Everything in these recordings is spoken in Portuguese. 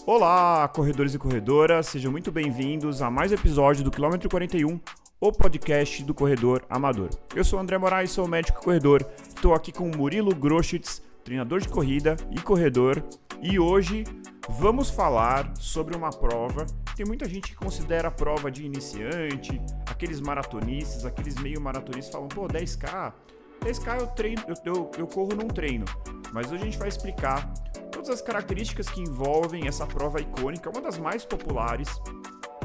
Olá, corredores e corredoras, sejam muito bem-vindos a mais um episódio do Quilômetro 41, o podcast do corredor amador. Eu sou o André Moraes, sou médico e corredor, estou aqui com o Murilo Groschitz, treinador de corrida e corredor, e hoje vamos falar sobre uma prova. Tem muita gente que considera a prova de iniciante, aqueles maratonistas, aqueles meio maratonistas falam, 10K eu treino, eu corro num treino, mas hoje a gente vai explicar todas as características que envolvem essa prova icônica, uma das mais populares,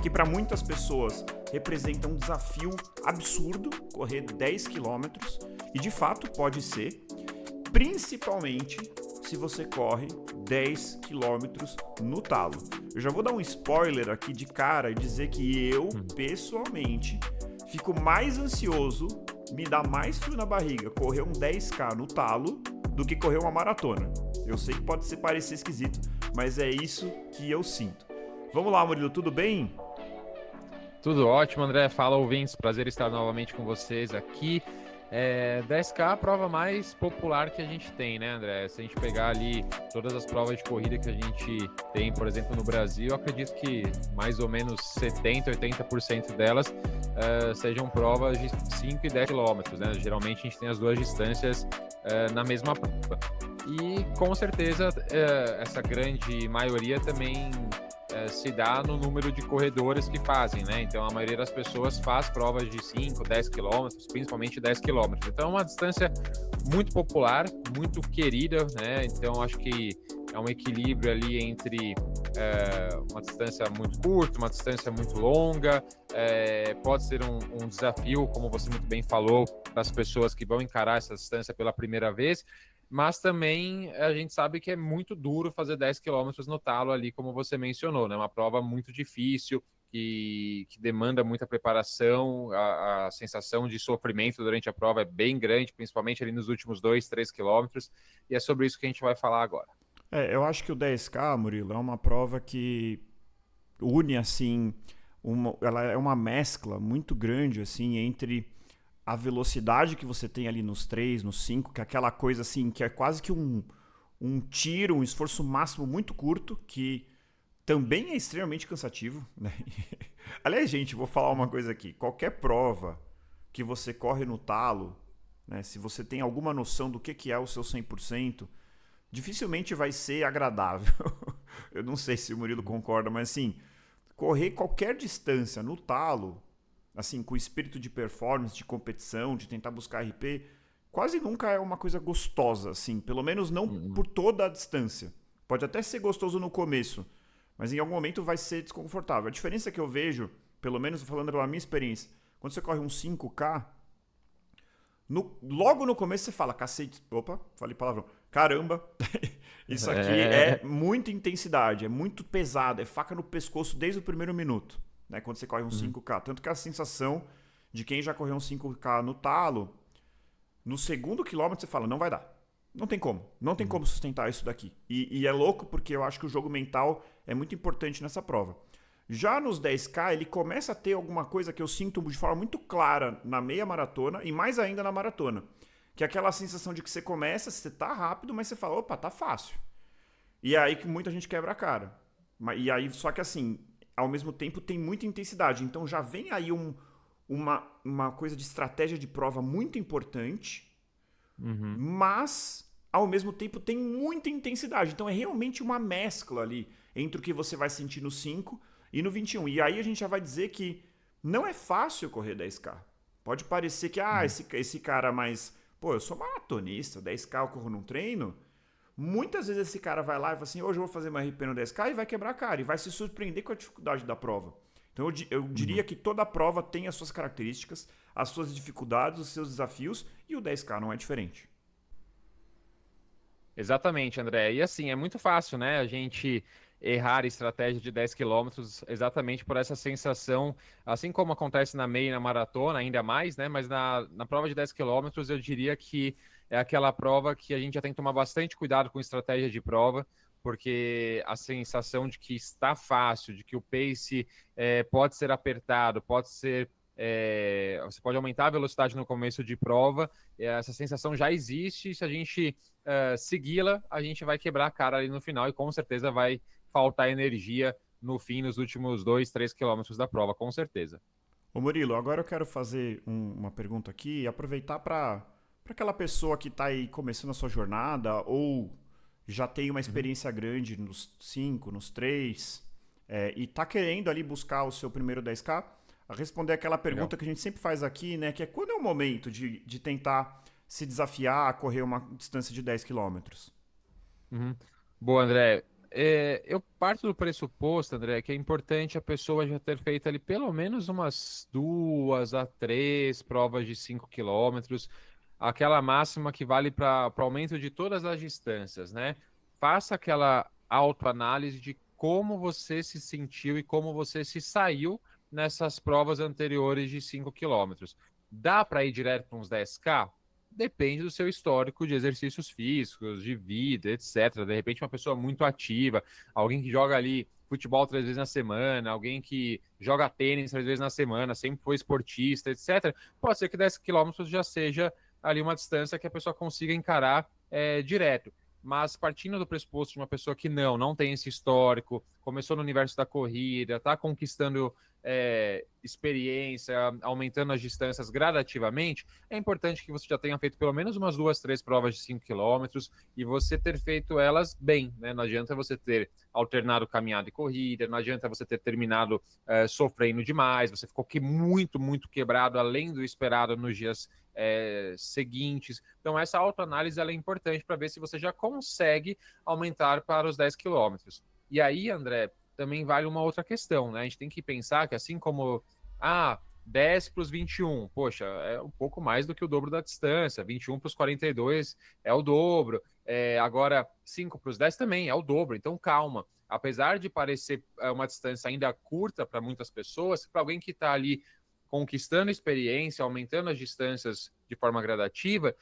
que para muitas pessoas representa um desafio absurdo, correr 10 quilômetros, e de fato pode ser, principalmente se você corre 10 quilômetros no talo. Eu já vou dar um spoiler aqui de cara e dizer que eu, pessoalmente, fico mais ansioso, me dá mais frio na barriga correr um 10K no talo do que correr uma maratona. Eu sei que pode parecer esquisito, mas é isso que eu sinto. Vamos lá, Murilo, tudo bem? Tudo ótimo, André. Fala, ouvintes. Prazer estar novamente com vocês aqui. 10K é a prova mais popular que a gente tem, né, André? Se a gente pegar ali todas as provas de corrida que a gente tem, por exemplo, no Brasil, eu acredito que mais ou menos 70%, 80% delas sejam provas de 5 e 10 quilômetros, né? Geralmente a gente tem as duas distâncias na mesma prova. E com certeza essa grande maioria também se dá no número de corredores que fazem, né? Então a maioria das pessoas faz provas de 5, 10 quilômetros, principalmente 10 quilômetros. Então é uma distância muito popular, muito querida, né? Então acho que é um equilíbrio ali entre uma distância muito curta, uma distância muito longa, pode ser um desafio, como você muito bem falou, para as pessoas que vão encarar essa distância pela primeira vez, mas também a gente sabe que é muito duro fazer 10 quilômetros no talo ali, como você mencionou, né? Uma prova muito difícil, que demanda muita preparação, a sensação de sofrimento durante a prova é bem grande, principalmente ali nos últimos 2, 3 quilômetros, e é sobre isso que a gente vai falar agora. Eu acho que o 10K, Murilo, é uma prova que une, assim, ela é uma mescla muito grande, assim, entre a velocidade que você tem ali nos 3, nos 5, que é aquela coisa, assim, que é quase que um tiro, um esforço máximo muito curto, que também é extremamente cansativo, né? Aliás, gente, vou falar uma coisa aqui. Qualquer prova que você corre no talo, né, se você tem alguma noção do que é o seu 100%, dificilmente vai ser agradável. Eu não sei se o Murilo concorda, mas assim, correr qualquer distância no talo, assim, com espírito de performance, de competição, de tentar buscar RP, quase nunca é uma coisa gostosa, assim, pelo menos não por toda a distância. Pode até ser gostoso no começo, mas em algum momento vai ser desconfortável. A diferença que eu vejo, pelo menos falando pela minha experiência, quando você corre um 5K, logo no começo você fala, cacete, opa, falei palavrão, caramba, isso aqui é muita intensidade, é muito pesado, é faca no pescoço desde o primeiro minuto, né, quando você corre um 5K. Tanto que a sensação de quem já correu um 5K no talo, no segundo quilômetro você fala, não vai dar. Não tem como sustentar isso daqui. E é louco porque eu acho que o jogo mental é muito importante nessa prova. Já nos 10K, ele começa a ter alguma coisa que eu sinto de forma muito clara na meia maratona e mais ainda na maratona. Que é aquela sensação de que você começa, você tá rápido, mas você fala, opa, tá fácil. E é aí que muita gente quebra a cara. E aí, só que assim, ao mesmo tempo tem muita intensidade. Então já vem aí uma coisa de estratégia de prova muito importante, mas ao mesmo tempo tem muita intensidade. Então é realmente uma mescla ali entre o que você vai sentir no 5 e no 21. E aí a gente já vai dizer que não é fácil correr 10K. Pode parecer que esse cara mais... Pô, eu sou maratonista, 10K eu corro num treino. Muitas vezes esse cara vai lá e fala assim, hoje eu vou fazer uma RP no 10K e vai quebrar a cara. E vai se surpreender com a dificuldade da prova. Então eu diria que toda prova tem as suas características, as suas dificuldades, os seus desafios. E o 10K não é diferente. Exatamente, André. E assim, é muito fácil, né? A gente errar a estratégia de 10 quilômetros exatamente por essa sensação, assim como acontece na meia e na maratona, ainda mais, né? Mas na prova de 10 quilômetros, eu diria que é aquela prova que a gente já tem que tomar bastante cuidado com estratégia de prova, porque a sensação de que está fácil, de que o pace pode ser apertado, pode ser você pode aumentar a velocidade no começo de prova, essa sensação já existe, se a gente segui-la, a gente vai quebrar a cara ali no final e com certeza vai faltar energia no fim, nos últimos 2, 3 quilômetros da prova, com certeza. Ô Murilo, agora eu quero fazer uma pergunta aqui e aproveitar para aquela pessoa que está aí começando a sua jornada ou já tem uma experiência grande nos 5, nos 3 e está querendo ali buscar o seu primeiro 10K, a responder aquela pergunta que a gente sempre faz aqui, né? Que é quando é o momento de tentar se desafiar a correr uma distância de 10 quilômetros? Uhum. Boa, André. Eu parto do pressuposto, André, que é importante a pessoa já ter feito ali pelo menos umas 2 a 3 provas de 5 quilômetros, aquela máxima que vale para o aumento de todas as distâncias, né? Faça aquela autoanálise de como você se sentiu e como você se saiu nessas provas anteriores de 5 quilômetros. Dá para ir direto para uns 10K? Depende do seu histórico de exercícios físicos, de vida, etc. De repente, uma pessoa muito ativa, alguém que joga ali futebol 3 vezes na semana, alguém que joga tênis 3 vezes na semana, sempre foi esportista, etc. Pode ser que 10 quilômetros já seja ali uma distância que a pessoa consiga encarar direto. Mas partindo do pressuposto de uma pessoa que não tem esse histórico, começou no universo da corrida, está conquistando experiência, aumentando as distâncias gradativamente, é importante que você já tenha feito pelo menos umas 2, 3 provas de 5 quilômetros e você ter feito elas bem, né? Não adianta você ter alternado caminhada e corrida, não adianta você ter terminado sofrendo demais, você ficou muito, muito quebrado, além do esperado nos dias seguintes. Então, essa autoanálise ela é importante para ver se você já consegue aumentar para os 10 quilômetros. E aí, André, também vale uma outra questão, né? A gente tem que pensar que assim como 10 para os 21, poxa, é um pouco mais do que o dobro da distância, 21 para os 42 é o dobro, agora 5 para os 10 também é o dobro, então calma. Apesar de parecer uma distância ainda curta para muitas pessoas, para alguém que está ali conquistando experiência, aumentando as distâncias de forma gradativa,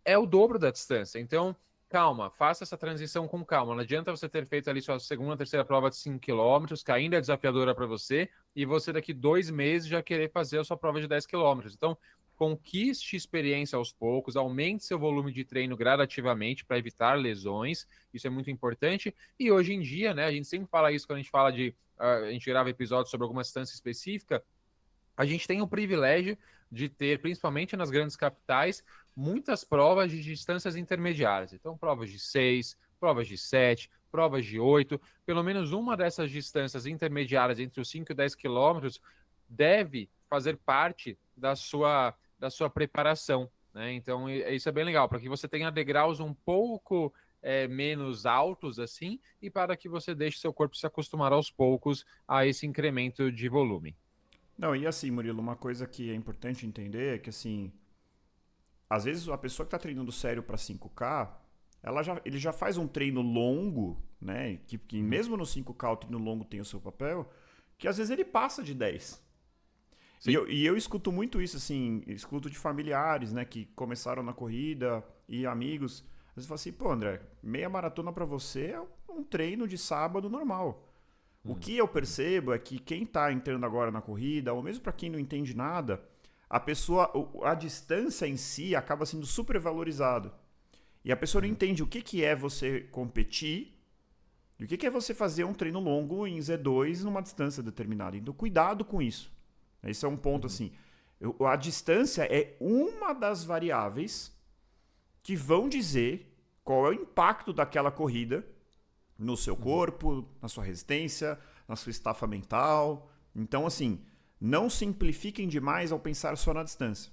é o dobro da distância. Então, calma, faça essa transição com calma. Não adianta você ter feito ali sua segunda, terceira prova de 5 quilômetros, que ainda é desafiadora para você, e você daqui 2 meses já querer fazer a sua prova de 10 quilômetros. Então, conquiste experiência aos poucos, aumente seu volume de treino gradativamente para evitar lesões, isso é muito importante. E hoje em dia, né, a gente sempre fala isso quando a gente fala a gente grava episódios sobre alguma distância específica, a gente tem o privilégio de ter, principalmente nas grandes capitais, muitas provas de distâncias intermediárias. Então, provas de 6, provas de 7, provas de 8. Pelo menos uma dessas distâncias intermediárias entre os 5 e 10 quilômetros deve fazer parte da sua preparação, né? Então, isso é bem legal, para que você tenha degraus um pouco menos altos assim, e para que você deixe seu corpo se acostumar aos poucos a esse incremento de volume. Não, e assim, Murilo, uma coisa que é importante entender é que, assim, às vezes a pessoa que está treinando sério para 5K, ele já faz um treino longo, né? Que mesmo no 5K o treino longo tem o seu papel, que às vezes ele passa de 10. E eu escuto muito isso, assim, escuto de familiares, né, que começaram na corrida e amigos. Às vezes falam assim, pô, André, meia maratona para você é um treino de sábado normal. O que eu percebo é que quem está entrando agora na corrida, ou mesmo para quem não entende nada, a distância em si acaba sendo super valorizada. E a pessoa não entende o que é você competir e o que é você fazer um treino longo em Z2 numa distância determinada. Então, cuidado com isso. Esse é um ponto assim. A distância é uma das variáveis que vão dizer qual é o impacto daquela corrida no seu corpo, na sua resistência, na sua estafa mental. Então, assim, não simplifiquem demais ao pensar só na distância.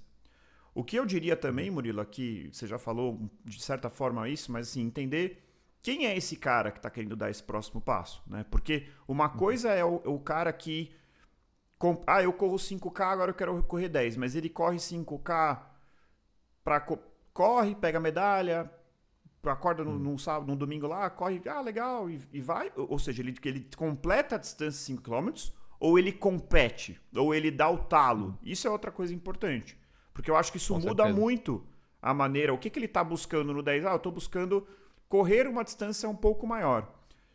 O que eu diria também, Murilo, aqui, você já falou de certa forma isso, mas assim, entender quem é esse cara que está querendo dar esse próximo passo, né? Porque uma coisa é o cara que eu corro 5K, agora eu quero correr 10, mas ele corre 5K corre, pega medalha, acorda num sábado, num domingo lá, corre, legal, e vai. Ou seja, ele completa a distância 5 km, ou ele compete, ou ele dá o talo. Isso é outra coisa importante. Porque eu acho que isso muda muito a maneira, o que ele está buscando no 10. Eu estou buscando correr uma distância um pouco maior.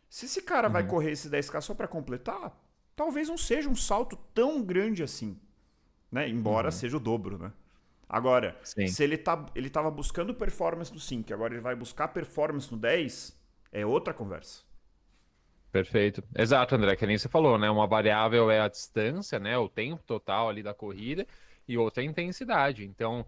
Se esse cara vai correr esse 10K só para completar, talvez não seja um salto tão grande assim, né? Embora seja o dobro, né? Agora, se ele estava buscando performance no 5, agora ele vai buscar performance no 10, é outra conversa. Perfeito. Exato, André, que nem você falou, né? Uma variável é a distância, né? O tempo total ali da corrida e outra é a intensidade. Então,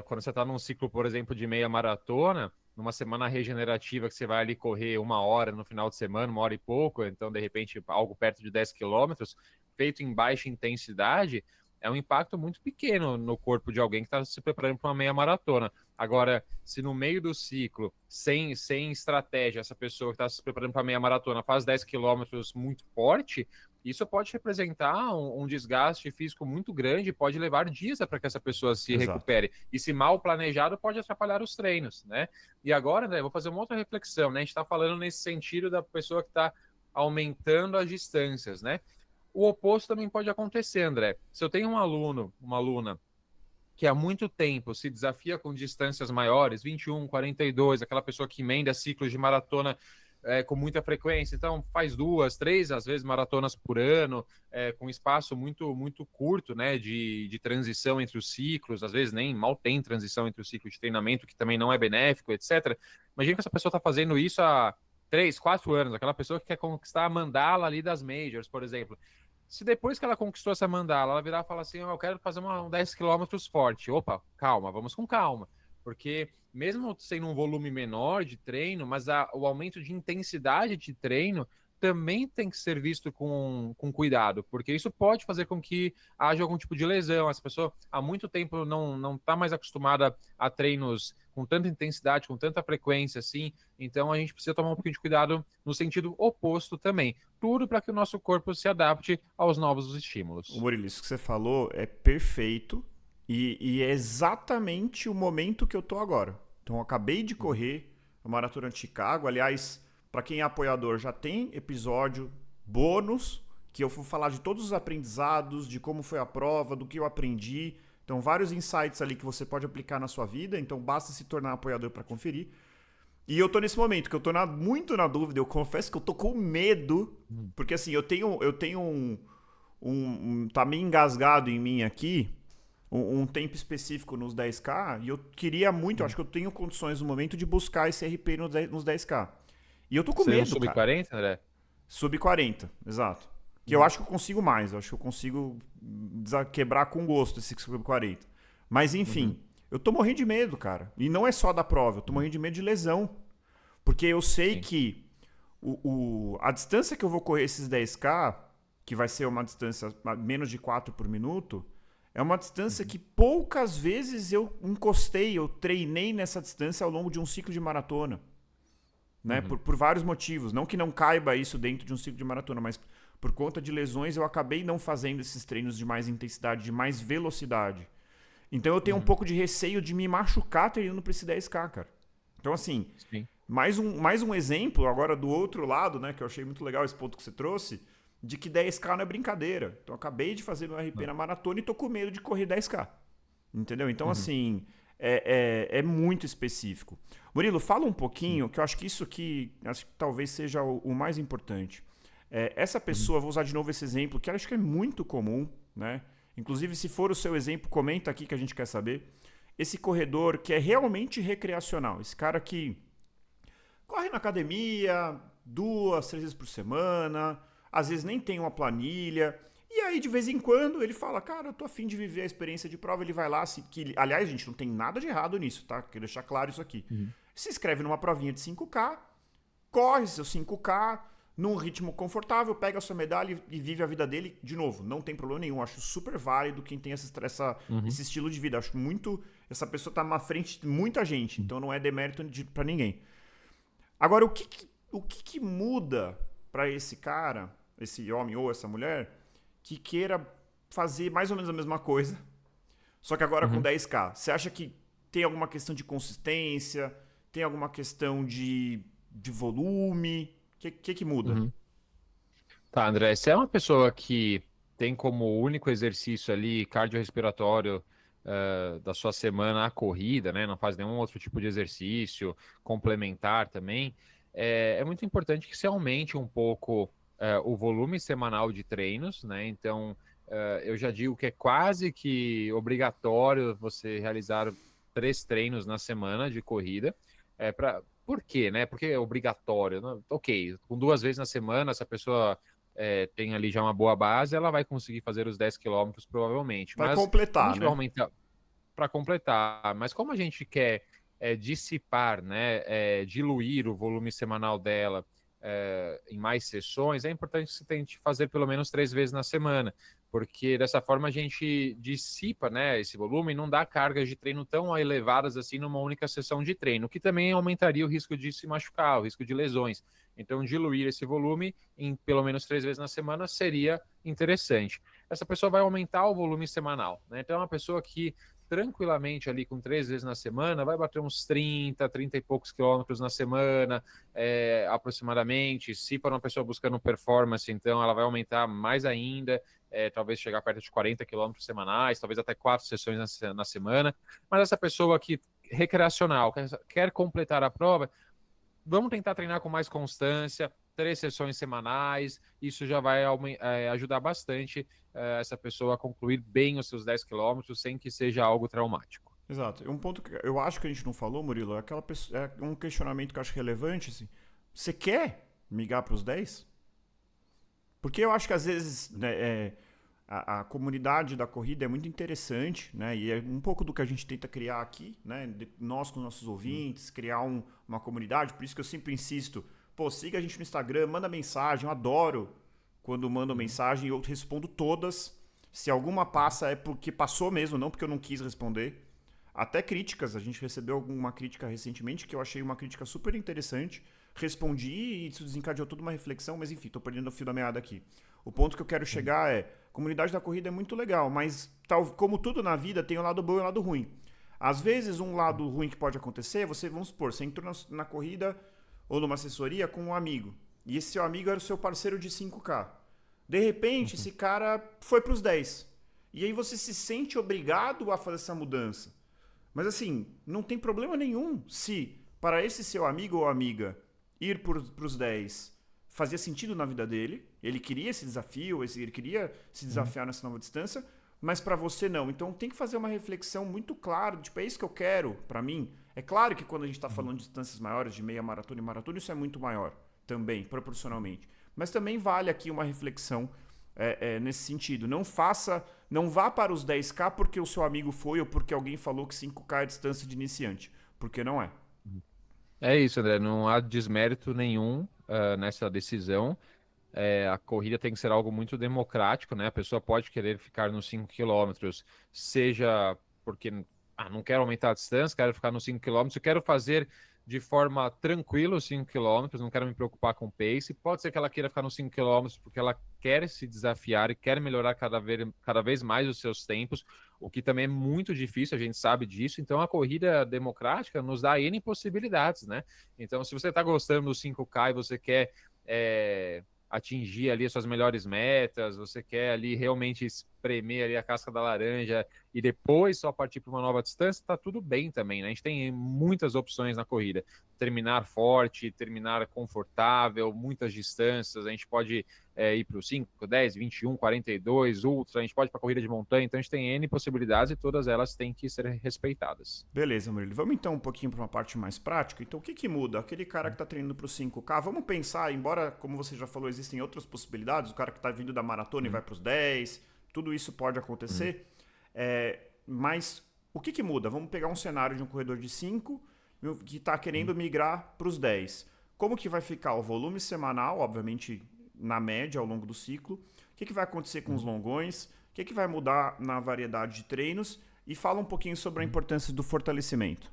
quando você está num ciclo, por exemplo, de meia maratona, numa semana regenerativa que você vai ali correr 1 hora no final de semana, 1 hora e pouco, então, de repente, algo perto de 10 quilômetros, feito em baixa intensidade, é um impacto muito pequeno no corpo de alguém que está se preparando para uma meia maratona. Agora, se no meio do ciclo, sem estratégia, essa pessoa que está se preparando para meia maratona faz 10 quilômetros muito forte, isso pode representar um desgaste físico muito grande, pode levar dias para que essa pessoa se Exato. recupere. E se mal planejado, pode atrapalhar os treinos, né? E agora, André, vou fazer uma outra reflexão, né? A gente está falando nesse sentido da pessoa que está aumentando as distâncias, né? O oposto também pode acontecer, André. Se eu tenho um aluno, uma aluna, que há muito tempo se desafia com distâncias maiores, 21, 42, aquela pessoa que emenda ciclos de maratona com muita frequência, então faz 2, 3, às vezes maratonas por ano, com espaço muito, muito curto, né, de transição entre os ciclos, às vezes nem mal tem transição entre os ciclos de treinamento, que também não é benéfico, etc. Imagina que essa pessoa está fazendo isso há 3, 4 anos, aquela pessoa que quer conquistar a mandala ali das majors, por exemplo. Se depois que ela conquistou essa mandala, ela virar e falar assim, oh, eu quero fazer um 10 quilômetros forte. Opa, calma, vamos com calma. Porque mesmo sendo um volume menor de treino, mas o aumento de intensidade de treino também tem que ser visto com cuidado, porque isso pode fazer com que haja algum tipo de lesão. Essa pessoa há muito tempo não está mais acostumada a treinos com tanta intensidade, com tanta frequência assim, então a gente precisa tomar um pouquinho de cuidado no sentido oposto também. Tudo para que o nosso corpo se adapte aos novos O estímulos. Murilo, isso que você falou é perfeito e é exatamente o momento que eu tô agora. Então, eu acabei de Uhum. correr a Maratona de Chicago. Aliás, para quem é apoiador, já tem episódio bônus que eu vou falar de todos os aprendizados, de como foi a prova, do que eu aprendi. Então, vários insights ali que você pode aplicar na sua vida. Então, basta se tornar apoiador para conferir. E eu tô nesse momento que eu tô muito na dúvida. Eu confesso que eu tô com medo, Uhum. porque assim, eu tenho tá meio engasgado em mim aqui, um tempo específico nos 10K, e eu queria muito, eu acho que eu tenho condições no momento de buscar esse RP nos 10K. E eu tô com Seria um medo, cara. sub-40, André? Sub 40, exato. Que eu Uhum. acho que eu consigo mais, eu acho que eu consigo quebrar com gosto esse sub 40. Mas Uhum. enfim, eu tô morrendo de medo, cara. E não é só da prova, eu tô Uhum. morrendo de medo de lesão. Porque eu sei Sim. que a distância que eu vou correr esses 10K, que vai ser uma distância menos de 4 por minuto, é uma distância Uhum. que poucas vezes eu encostei, eu treinei nessa distância ao longo de um ciclo de maratona. Né? Uhum. Por vários motivos. Não que não caiba isso dentro de um ciclo de maratona, mas por conta de lesões eu acabei não fazendo esses treinos de mais intensidade, de mais velocidade. Então eu tenho um Uhum. pouco de receio de me machucar treinando para esse 10K, cara. Então, assim, Sim. mais um exemplo agora do outro lado, né? Que eu achei muito legal esse ponto que você trouxe, de que 10K não é brincadeira. Então, eu acabei de fazer meu RP Não. na maratona e tô com medo de correr 10K. Entendeu? Então, Uhum. assim, é muito específico. Murilo, fala um Sim. pouquinho, que eu acho que isso que acho que talvez seja o mais importante. Essa Uhum. pessoa, vou usar de novo esse exemplo, que eu acho que é muito comum, né? Inclusive, se for o seu exemplo, comenta aqui que a gente quer saber. Esse corredor que é realmente recreacional, esse cara que corre na academia 2, 3 vezes por semana, às vezes nem tem uma planilha. E aí, de vez em quando, ele fala, cara, eu tô afim de viver a experiência de prova, ele vai lá, aliás, gente, não tem nada de errado nisso, tá? Quero deixar claro isso aqui. Uhum. Se inscreve numa provinha de 5K, corre seus 5K, num ritmo confortável, pega a sua medalha e vive a vida dele de novo. Não tem problema nenhum. Acho super válido quem tem Uhum. esse estilo de vida. Acho muito. Essa pessoa tá na frente de muita gente, então não é demérito para ninguém. Agora, o que muda para esse cara, esse homem ou essa mulher, que queira fazer mais ou menos a mesma coisa, só que agora com Uhum. 10K? Você acha que tem alguma questão de consistência? Tem alguma questão de volume? O que muda? Uhum. Tá, André, se é uma pessoa que tem como único exercício ali cardiorrespiratório da sua semana a corrida, né? Não faz nenhum outro tipo de exercício complementar também, é muito importante que se aumente um pouco o volume semanal de treinos, né? Então, eu já digo que é quase que obrigatório você realizar 3 treinos na semana de corrida, Por quê, né? Porque é obrigatório, né? Ok, com 2 vezes na semana, essa pessoa tem ali já uma boa base, ela vai conseguir fazer os 10 quilômetros provavelmente. Vai Mas como a completar, gente vai né? aumentar para completar, mas como a gente quer dissipar, né, diluir o volume semanal dela em mais sessões, é importante que você tente fazer pelo menos 3 vezes na semana, porque dessa forma a gente dissipa, né, esse volume e não dá cargas de treino tão elevadas assim numa única sessão de treino, que também aumentaria o risco de se machucar, o risco de lesões. Então, diluir esse volume em pelo menos 3 vezes na semana seria interessante. Essa pessoa vai aumentar o volume semanal, né? Então, é uma pessoa que tranquilamente ali com 3 vezes na semana, vai bater uns 30 e poucos quilômetros na semana, aproximadamente. Se for uma pessoa buscando performance, então ela vai aumentar mais ainda, talvez chegar perto de 40 quilômetros semanais, talvez até 4 sessões na semana. Mas essa pessoa que recreacional, quer completar a prova, vamos tentar treinar com mais constância, 3 sessões semanais, isso já vai ajudar bastante essa pessoa a concluir bem os seus 10 quilômetros sem que seja algo traumático. Exato. Um ponto que eu acho que a gente não falou, Murilo, é aquela pessoa, é um questionamento que eu acho relevante, assim. Você quer migrar para os 10? Porque eu acho que às vezes, né, a comunidade da corrida é muito interessante, né? E é um pouco do que a gente tenta criar aqui, né? Nós com nossos ouvintes, criar uma comunidade. Por isso que eu sempre insisto, pô, siga a gente no Instagram, manda mensagem. Eu adoro quando mandam mensagem e eu respondo todas. Se alguma passa é porque passou mesmo, não porque eu não quis responder. Até críticas, a gente recebeu alguma crítica recentemente que eu achei uma crítica super interessante. Respondi e isso desencadeou toda uma reflexão, mas enfim, tô perdendo o fio da meada aqui. O ponto que eu quero chegar é, a comunidade da corrida é muito legal, mas como tudo na vida tem o lado bom e o lado ruim. Às vezes um lado ruim que pode acontecer, vamos supor, você entrou na corrida ou numa assessoria com um amigo, e esse seu amigo era o seu parceiro de 5K. De repente, esse cara foi para os 10. E aí você se sente obrigado a fazer essa mudança. Mas assim, não tem problema nenhum se para esse seu amigo ou amiga ir para os 10 fazia sentido na vida dele, ele queria esse desafio, ele queria se desafiar nessa nova distância, mas para você não. Então tem que fazer uma reflexão muito clara, tipo, é isso que eu quero para mim. É claro que quando a gente está falando de distâncias maiores, de meia maratona e maratona, isso é muito maior também, proporcionalmente. Mas também vale aqui uma reflexão nesse sentido. Não vá para os 10K porque o seu amigo foi ou porque alguém falou que 5K é distância de iniciante, porque não é. É isso, André. Não há desmérito nenhum nessa decisão. A corrida tem que ser algo muito democrático, né? A pessoa pode querer ficar nos 5 quilômetros, seja porque não quero aumentar a distância, quero ficar nos 5 quilômetros, eu quero fazer de forma tranquila os 5 quilômetros, não quero me preocupar com o pace. Pode ser que ela queira ficar nos 5 quilômetros porque ela quer se desafiar e quer melhorar cada vez mais os seus tempos, o que também é muito difícil, a gente sabe disso. Então, a corrida democrática nos dá N possibilidades, né? Então, se você está gostando do 5K e você quer atingir ali as suas melhores metas, você quer ali realmente espremer ali a casca da laranja e depois só partir para uma nova distância, tá tudo bem também, né? A gente tem muitas opções na corrida. Terminar forte, terminar confortável, muitas distâncias, a gente pode ir para o 5, 10, 21, 42, ultra, a gente pode ir para corrida de montanha, então a gente tem N possibilidades e todas elas têm que ser respeitadas. Beleza, Murilo. Vamos então um pouquinho para uma parte mais prática. Então, o que muda? Aquele cara que está treinando para o 5K, vamos pensar, embora, como você já falou, existem outras possibilidades, o cara que está vindo da maratona e vai para os 10, tudo isso pode acontecer. Mas o que muda? Vamos pegar um cenário de um corredor de 5 que está querendo migrar para os 10. Como que vai ficar o volume semanal, obviamente na média ao longo do ciclo? O que vai acontecer com os longões? O que vai mudar na variedade de treinos? E fala um pouquinho sobre a importância do fortalecimento.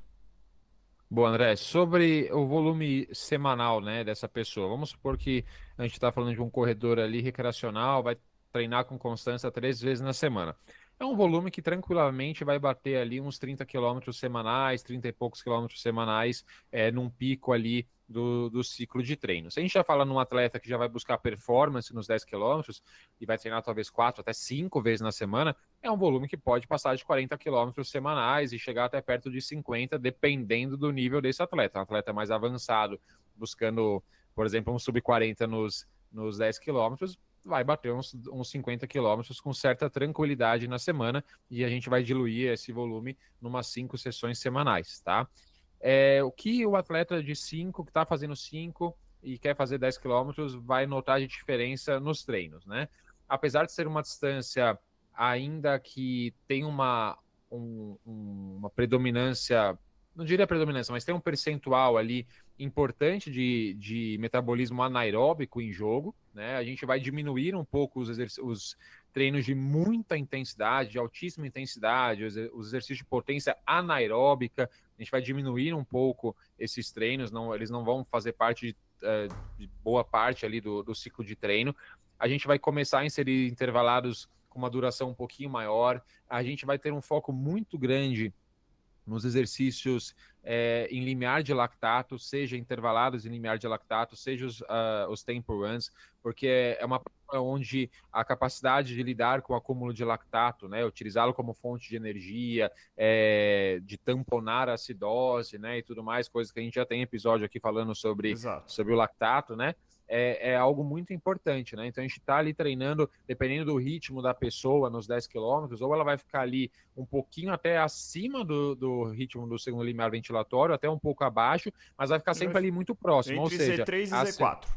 Bom, André, sobre o volume semanal, né, dessa pessoa, vamos supor que a gente está falando de um corredor ali recreacional, vai treinar com constância 3 vezes na semana. É um volume que tranquilamente vai bater ali uns 30 quilômetros semanais, 30 e poucos quilômetros semanais, num pico ali do ciclo de treino. Se a gente já fala num atleta que já vai buscar performance nos 10 quilômetros e vai treinar talvez 4 até 5 vezes na semana, é um volume que pode passar de 40 quilômetros semanais e chegar até perto de 50, dependendo do nível desse atleta. Um atleta mais avançado, buscando, por exemplo, um sub-40 nos 10 quilômetros, vai bater uns 50 quilômetros com certa tranquilidade na semana e a gente vai diluir esse volume numas 5 sessões semanais, tá? o que o atleta de 5, que está fazendo 5 e quer fazer 10 quilômetros, vai notar de diferença nos treinos, né? Apesar de ser uma distância ainda que tem uma predominância, não diria predominância, mas tem um percentual ali importante de metabolismo anaeróbico em jogo, né? A gente vai diminuir um pouco os treinos de muita intensidade, de altíssima intensidade, os exercícios de potência anaeróbica, a gente vai diminuir um pouco esses treinos, eles não vão fazer parte de boa parte ali do ciclo de treino. A gente vai começar a inserir intervalados com uma duração um pouquinho maior, a gente vai ter um foco muito grande nos exercícios em limiar de lactato, seja intervalados em limiar de lactato, seja os tempo runs, porque é uma prova onde a capacidade de lidar com o acúmulo de lactato, né, utilizá-lo como fonte de energia, de tamponar a acidose, né, e tudo mais, coisas que a gente já tem episódio aqui falando sobre o lactato, né, é algo muito importante, né? Então a gente está ali treinando, dependendo do ritmo da pessoa nos 10 quilômetros, ou ela vai ficar ali um pouquinho até acima do ritmo do segundo limiar ventilatório, até um pouco abaixo, mas vai ficar sempre ali muito próximo. Entre ou seja, Z3 e Z4.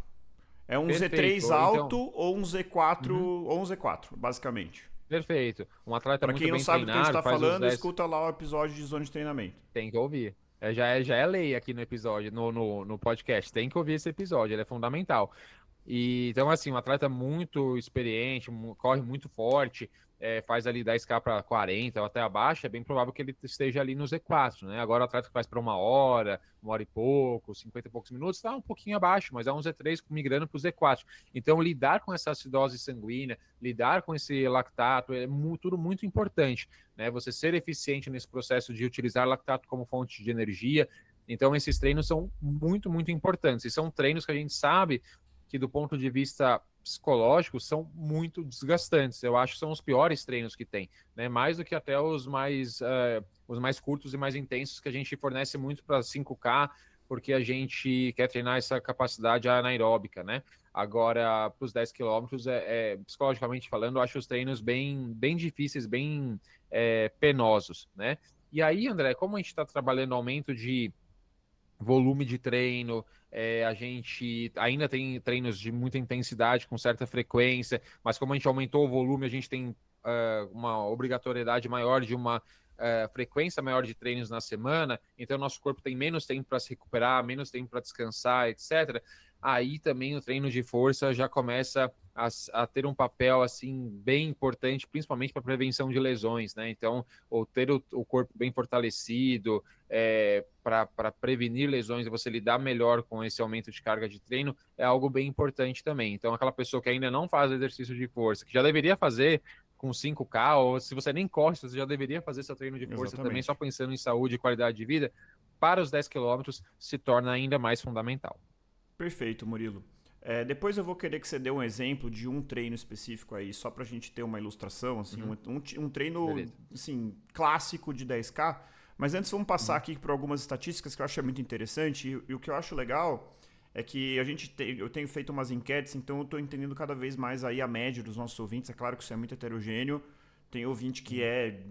É um Perfeito. Z3 alto ou um Z4, ou um Z4, basicamente. Perfeito. Um atleta pra muito quem não bem sabe do que a gente treinado, tá falando, 10... escuta lá o episódio de zona de treinamento. Tem que ouvir. Já é lei aqui no episódio, no podcast. Tem que ouvir esse episódio, ele é fundamental. Então, assim, um atleta muito experiente, corre muito forte, faz ali 10K para 40 ou até abaixo, é bem provável que ele esteja ali no Z4, né? Agora o atleta que faz para uma hora e pouco, 50 e poucos minutos, está um pouquinho abaixo, mas é um Z3 migrando para o Z4. Então, lidar com essa acidose sanguínea, lidar com esse lactato, é tudo muito importante, né? Você ser eficiente nesse processo de utilizar lactato como fonte de energia. Então, esses treinos são muito, muito importantes. E são treinos que a gente sabe que do ponto de vista psicológico são muito desgastantes. Eu acho que são os piores treinos que tem, né? Mais do que até os mais curtos e mais intensos que a gente fornece muito para 5K, porque a gente quer treinar essa capacidade anaeróbica, né? Agora, para os 10 quilômetros, psicologicamente falando, eu acho os treinos bem, bem difíceis, bem penosos, né? E aí, André, como a gente está trabalhando aumento de volume de treino, a gente ainda tem treinos de muita intensidade com certa frequência, mas como a gente aumentou o volume, a gente tem uma obrigatoriedade maior de uma frequência maior de treinos na semana, então nosso corpo tem menos tempo para se recuperar, menos tempo para descansar, etc. Aí também o treino de força já começa a ter um papel assim bem importante, principalmente para prevenção de lesões, né? Então, ou ter o corpo bem fortalecido, para prevenir lesões e você lidar melhor com esse aumento de carga de treino é algo bem importante também. Então, aquela pessoa que ainda não faz exercício de força, que já deveria fazer com 5K, ou se você nem corre, você já deveria fazer seu treino de força também, só pensando em saúde e qualidade de vida, para os 10 quilômetros se torna ainda mais fundamental. Perfeito, Murilo. Depois eu vou querer que você dê um exemplo de um treino específico aí, só pra gente ter uma ilustração, assim, um treino assim, clássico de 10K. Mas antes vamos passar aqui por algumas estatísticas que eu acho muito interessante. E o que eu acho legal é que eu tenho feito umas enquetes, então eu estou entendendo cada vez mais aí a média dos nossos ouvintes. É claro que isso é muito heterogêneo. Tem ouvinte que é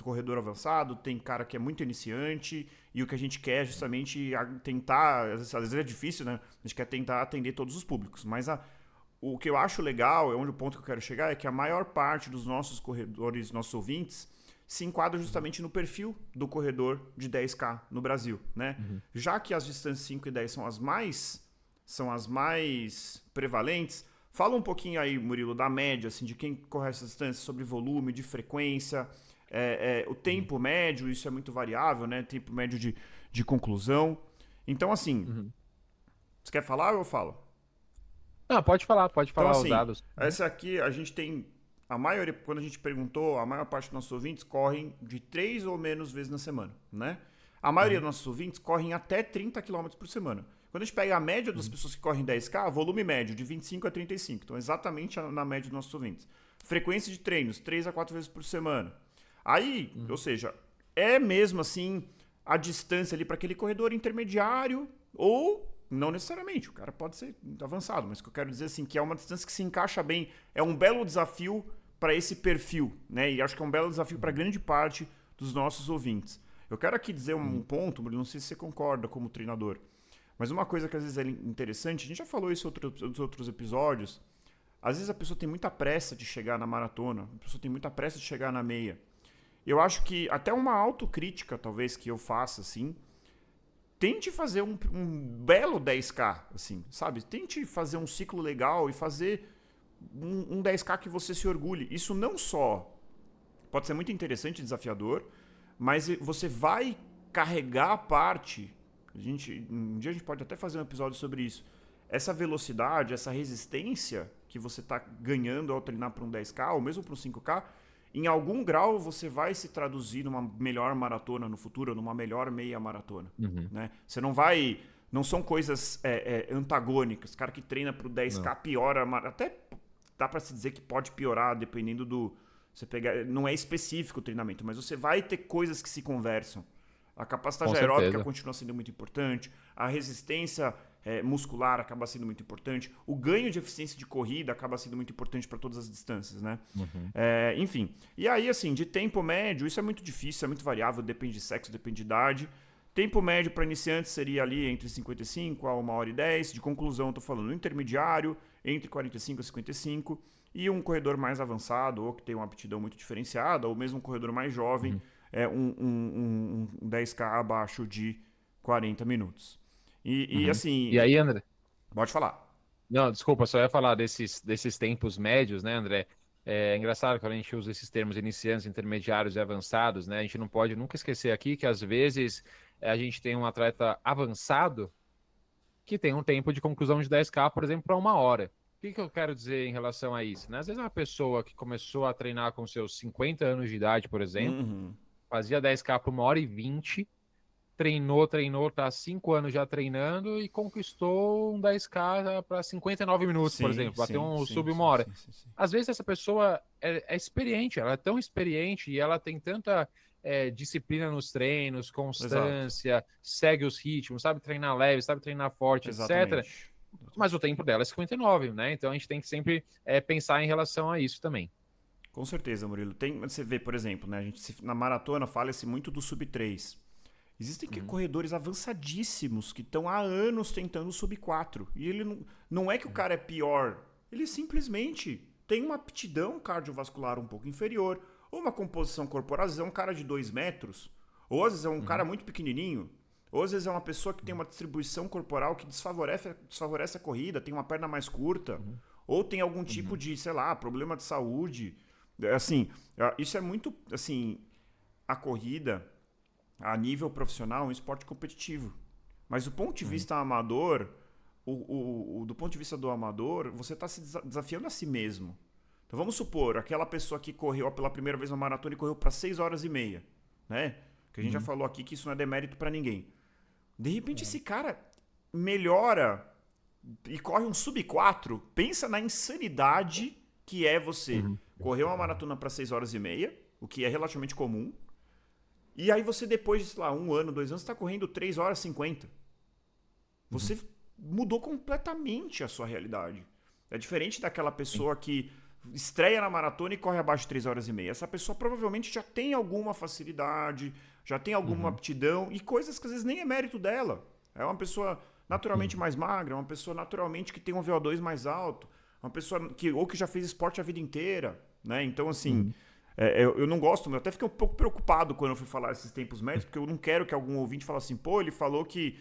corredor avançado, tem cara que é muito iniciante, e o que a gente quer é justamente tentar, às vezes é difícil, né? A gente quer tentar atender todos os públicos, mas o que eu acho legal, o ponto que eu quero chegar, é que a maior parte dos nossos corredores, nossos ouvintes, se enquadra justamente no perfil do corredor de 10K no Brasil, né? Já que as distâncias 5 e 10 são as mais prevalentes, fala um pouquinho aí, Murilo, da média, assim, de quem corre essa distância, sobre volume, de frequência, o tempo médio, isso é muito variável, né? Tempo médio de conclusão. Então, assim, você quer falar ou eu falo? Não, pode falar então, assim, os dados. Essa aqui, a gente tem, a maioria, quando a gente perguntou, a maior parte dos nossos ouvintes correm de 3 ou menos vezes na semana, né? A maioria dos nossos ouvintes correm até 30 km por semana. Quando a gente pega a média das pessoas que correm 10K, volume médio de 25 a 35. Então, exatamente na média dos nossos ouvintes. Frequência de treinos, 3 a 4 vezes por semana. Aí, ou seja, é mesmo assim a distância ali para aquele corredor intermediário, ou não necessariamente, o cara pode ser avançado, mas o que eu quero dizer assim, que é uma distância que se encaixa bem, é um belo desafio para esse perfil, né? E acho que é um belo desafio para grande parte dos nossos ouvintes. Eu quero aqui dizer um ponto, Murilo, não sei se você concorda como treinador, mas uma coisa que às vezes é interessante, a gente já falou isso nos outros episódios, às vezes a pessoa tem muita pressa de chegar na maratona, a pessoa tem muita pressa de chegar na meia. Eu acho que até uma autocrítica, talvez, que eu faça, assim, tente fazer um belo 10K, assim, sabe? Tente fazer um ciclo legal e fazer um 10K que você se orgulhe. Isso não só pode ser muito interessante e desafiador, mas você vai carregar a parte. Um dia a gente pode até fazer um episódio sobre isso. Essa velocidade, essa resistência que você está ganhando ao treinar para um 10K ou mesmo para um 5K, em algum grau você vai se traduzir numa melhor maratona no futuro, numa melhor meia maratona. Né? Você não vai. Não são coisas antagônicas. O cara que treina para o 10K piora. Até dá para se dizer que pode piorar dependendo do. Você pegar, não é específico o treinamento, mas você vai ter coisas que se conversam. A capacidade aeróbica continua sendo muito importante, a resistência muscular acaba sendo muito importante, o ganho de eficiência de corrida acaba sendo muito importante para todas as distâncias, né? Enfim, e aí assim, de tempo médio, isso é muito difícil, é muito variável, depende de sexo, depende de idade. Tempo médio para iniciantes seria ali entre 55 a 1h10, de conclusão eu tô falando intermediário, entre 45 a 55, e um corredor mais avançado, ou que tem uma aptidão muito diferenciada, ou mesmo um corredor mais jovem, um 10K abaixo de 40 minutos. E assim... E aí, André? Pode falar. Não, desculpa, só ia falar desses tempos médios, né, André? É engraçado quando a gente usa esses termos iniciantes, intermediários e avançados, né? A gente não pode nunca esquecer aqui que, às vezes, a gente tem um atleta avançado que tem um tempo de conclusão de 10K, por exemplo, para 1 hora. O que eu quero dizer em relação a isso? Né? Às vezes uma pessoa que começou a treinar com seus 50 anos de idade, por exemplo, fazia 10K por 1h20, treinou, tá há 5 anos já treinando e conquistou um 10K para 59 minutos, por exemplo, bateu sub 1 hora. Às vezes essa pessoa é experiente, ela é tão experiente e ela tem tanta disciplina nos treinos, constância, segue os ritmos, sabe treinar leve, sabe treinar forte, etc. Mas o tempo dela é 59, né? Então a gente tem que sempre pensar em relação a isso também. Com certeza, Murilo. Você vê, por exemplo, né, na maratona fala-se muito do sub 3. Existem corredores avançadíssimos que estão há anos tentando sub 4. E ele não é que o cara é pior, ele simplesmente tem uma aptidão cardiovascular um pouco inferior, ou uma composição corporal, às vezes é um cara de 2 metros, ou às vezes é um cara muito pequenininho, ou às vezes é uma pessoa que tem uma distribuição corporal que desfavorece a corrida, tem uma perna mais curta, ou tem algum tipo de, sei lá, problema de saúde. Assim, isso é muito, assim, a corrida, a nível profissional, é um esporte competitivo. Mas do ponto de vista amador, do ponto de vista do amador, você está se desafiando a si mesmo. Então vamos supor, aquela pessoa que correu pela primeira vez uma maratona e correu para 6h30, né? Que a gente já falou aqui que isso não é demérito para ninguém. De repente esse cara melhora e corre um sub 4, pensa na insanidade que é você correr uma maratona para 6h30, o que é relativamente comum, e aí você depois de, sei lá, 1 ano, 2 anos, está correndo 3h50. Você mudou completamente a sua realidade. É diferente daquela pessoa que estreia na maratona e corre abaixo de 3h30. Essa pessoa provavelmente já tem alguma facilidade, já tem alguma aptidão e coisas que às vezes nem é mérito dela. É uma pessoa naturalmente mais magra, uma pessoa naturalmente que tem um VO2 mais alto, uma pessoa que já fez esporte a vida inteira, né? Então, assim, eu não gosto, eu até fiquei um pouco preocupado quando eu fui falar esses tempos médios, porque eu não quero que algum ouvinte fale assim, pô, ele falou que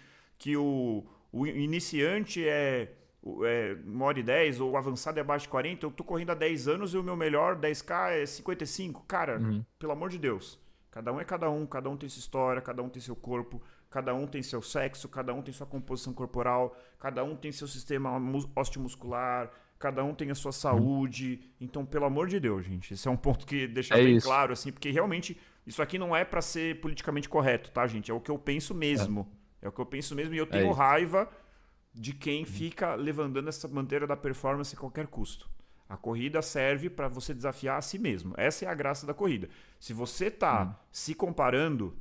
o iniciante é 1h10 ou o avançado é abaixo de 40, eu tô correndo há 10 anos e o meu melhor 10K é 55. Cara, pelo amor de Deus, cada um é cada um tem sua história, cada um tem seu corpo, cada um tem seu sexo, cada um tem sua composição corporal, cada um tem seu sistema osteomuscular, cada um tem a sua saúde. Então, pelo amor de Deus, gente, esse é um ponto que deixar bem claro, assim, porque realmente isso aqui não é para ser politicamente correto, tá, gente? É o que eu penso mesmo. É o que eu penso mesmo e eu tenho raiva de quem fica levantando essa bandeira da performance a qualquer custo. A corrida serve para você desafiar a si mesmo. Essa é a graça da corrida. Se você está se comparando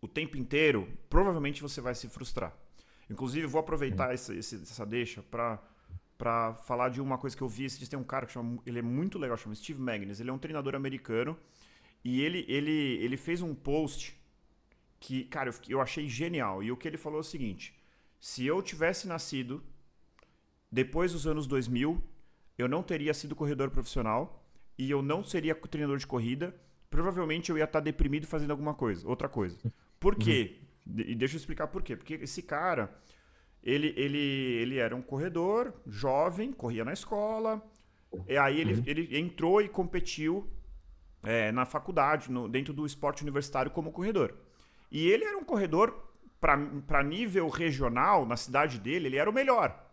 o tempo inteiro, provavelmente você vai se frustrar. Inclusive, eu vou aproveitar essa deixa para falar de uma coisa que eu vi. Tem um cara que ele é muito legal, chama Steve Magness. Ele é um treinador americano e ele fez um post que, cara, eu achei genial. E o que ele falou é o seguinte: se eu tivesse nascido depois dos anos 2000, eu não teria sido corredor profissional e eu não seria treinador de corrida. Provavelmente eu ia estar deprimido fazendo outra coisa. Por quê? E deixa eu explicar por quê. Porque esse cara, ele era um corredor jovem, corria na escola, e aí ele entrou e competiu na faculdade, dentro do esporte universitário como corredor. E ele era um corredor, para nível regional, na cidade dele, ele era o melhor.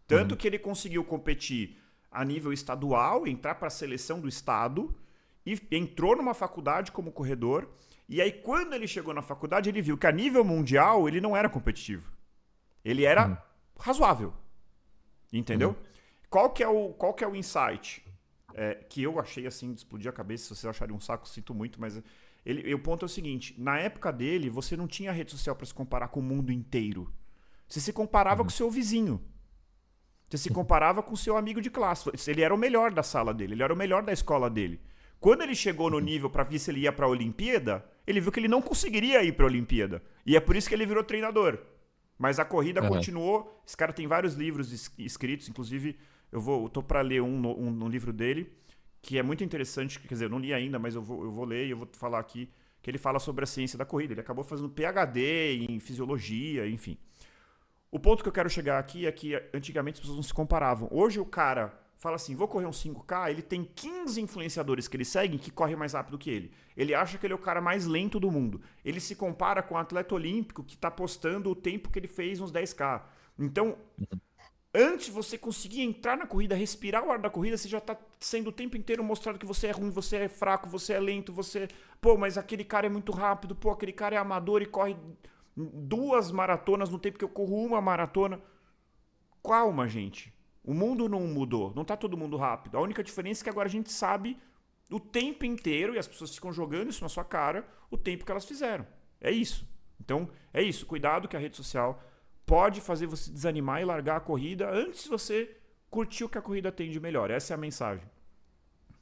Tanto que ele conseguiu competir a nível estadual, entrar para a seleção do estado, e entrou numa faculdade como corredor. E aí, quando ele chegou na faculdade, ele viu que a nível mundial ele não era competitivo. Ele era razoável. Entendeu? Qual que é o insight? Que eu achei assim, de explodir a cabeça. Se vocês acharem um saco, sinto muito, mas o ponto é o seguinte: na época dele, você não tinha rede social para se comparar com o mundo inteiro. Você se comparava com o seu vizinho. Você se comparava com o seu amigo de classe. Ele era o melhor da sala dele, ele era o melhor da escola dele. Quando ele chegou no nível para ver se ele ia para a Olimpíada, ele viu que ele não conseguiria ir para a Olimpíada. E é por isso que ele virou treinador. Mas a corrida continuou. Esse cara tem vários livros escritos, inclusive eu tô para ler um livro dele, que é muito interessante. Quer dizer, eu não li ainda, mas eu vou ler e eu vou falar aqui, que ele fala sobre a ciência da corrida. Ele acabou fazendo PhD em fisiologia, enfim. O ponto que eu quero chegar aqui é que antigamente as pessoas não se comparavam. Hoje o cara fala assim, vou correr um 5K, ele tem 15 influenciadores que ele segue que correm mais rápido que ele. Ele acha que ele é o cara mais lento do mundo. Ele se compara com um atleta olímpico que está postando o tempo que ele fez nos 10K. Então, antes de você conseguir entrar na corrida, respirar o ar da corrida, você já está sendo o tempo inteiro mostrado que você é ruim, você é fraco, você é lento, você... Pô, mas aquele cara é muito rápido, pô, aquele cara é amador e corre 2 maratonas no tempo que eu corro 1 maratona. Calma, gente. O mundo não mudou. Não tá todo mundo rápido. A única diferença é que agora a gente sabe o tempo inteiro, e as pessoas ficam jogando isso na sua cara, o tempo que elas fizeram. É isso. Então, é isso. Cuidado que a rede social pode fazer você desanimar e largar a corrida antes de você curtir o que a corrida tem de melhor. Essa é a mensagem.